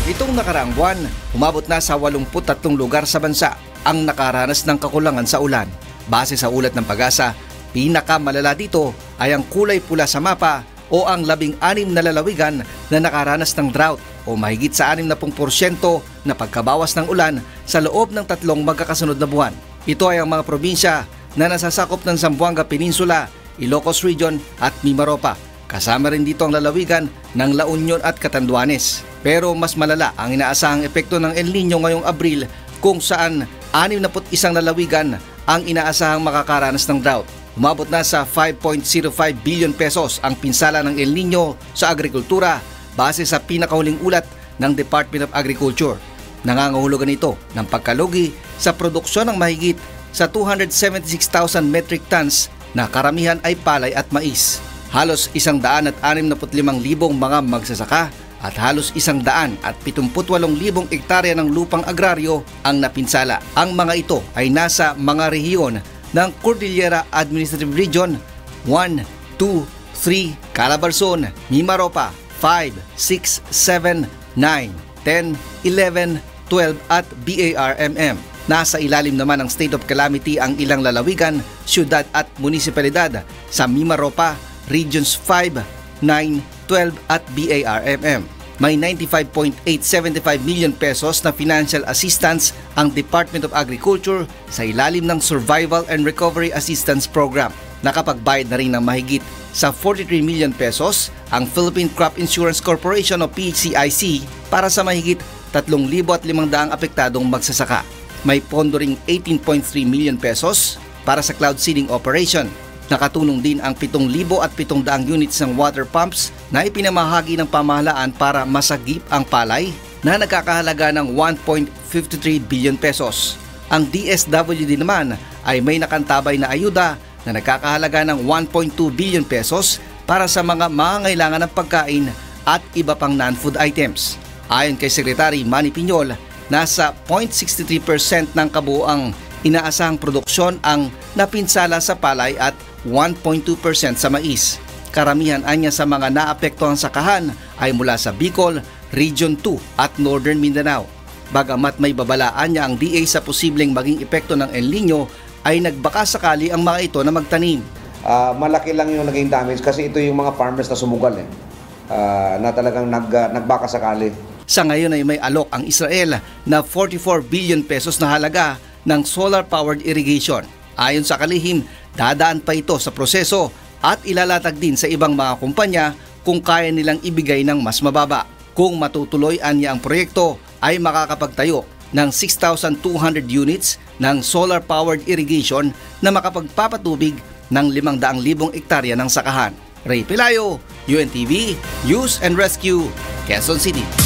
Itong nakaraang buwan, umabot na sa 83 lugar sa bansa ang nakaranas ng kakulangan sa ulan. Base sa ulat ng Pag-asa, pinakamalala dito ay ang kulay pula sa mapa o ang 16 na lalawigan na nakaranas ng drought o mahigit sa 60% na pagkabawas ng ulan sa loob ng 3 magkakasunod na buwan. Ito ay ang mga probinsya na nasasakop ng Zamboanga Peninsula, Ilocos Region at Mimaropa. Kasama rin dito ang lalawigan ng La Union at Catanduanes. Pero mas malala ang inaasahang epekto ng El Nino ngayong Abril kung saan 61 lalawigan ang inaasahang makakaranas ng drought. Umabot na sa 5.05 billion pesos ang pinsala ng El Nino sa agrikultura base sa pinakahuling ulat ng Department of Agriculture. Nangangahulugan ito ng pagkalugi sa produksyon ng mahigit sa 276,000 metric tons na karamihan ay palay at mais. Halos 165,000 mga magsasaka at halos 178,000 hektarya ng lupang agraryo ang napinsala. Ang mga ito ay nasa mga rehiyon ng Cordillera Administrative Region 1, 2, 3, Calabarzon, Mimaropa, 5, 6, 7, 9, 10, 11, 12 at BARMM. Nasa ilalim naman ng state of calamity ang ilang lalawigan, syudad at munisipalidad sa Mimaropa, Regions 5, 9, 12 at BARMM. May 95.875 million pesos na financial assistance ang Department of Agriculture sa ilalim ng Survival and Recovery Assistance Program. Nakapagbayad na rin ng mahigit sa 43 million pesos ang Philippine Crop Insurance Corporation o PCIC para sa mahigit 3,500 apektadong magsasaka. May pondo ring 18.3 million pesos para sa cloud seeding operation. Nakatulong din ang 7,700 units ng water pumps na ipinamahagi ng pamahalaan para masagip ang palay na nagkakahalaga ng 1.53 billion pesos. Ang DSWD naman ay may nakantabay na ayuda na nagkakahalaga ng 1.2 billion pesos para sa mga mangangailangan ng pagkain at iba pang non-food items. Ayon kay Secretary Manny Piñol, nasa 0.63% ng kabuuang inaasahang produksyon ang napinsala sa palay at 1.2% sa mais. Karamihan anya sa mga naapektuhang sakahan ay mula sa Bicol, Region 2 at Northern Mindanao. Bagamat may babalaan niya ang DA sa posibleng maging epekto ng El Nino, ay nagbaka sakali ang mga ito na magtanim. Malaki lang yung naging damage kasi ito yung mga farmers na sumugal na talagang nagbaka sakali. Sa ngayon ay may alok ang Israel na 44 billion pesos na halaga ng solar-powered irrigation. Ayon sa kalihim, dadaan pa ito sa proseso at ilalatag din sa ibang mga kumpanya kung kaya nilang ibigay ng mas mababa. Kung matutuloy niya ang proyekto, ay makakapagtayo ng 6,200 units ng solar-powered irrigation na makapagpapatubig ng 500,000 hektarya ng sakahan. Ray Pelayo, UNTV, News and Rescue, Quezon City.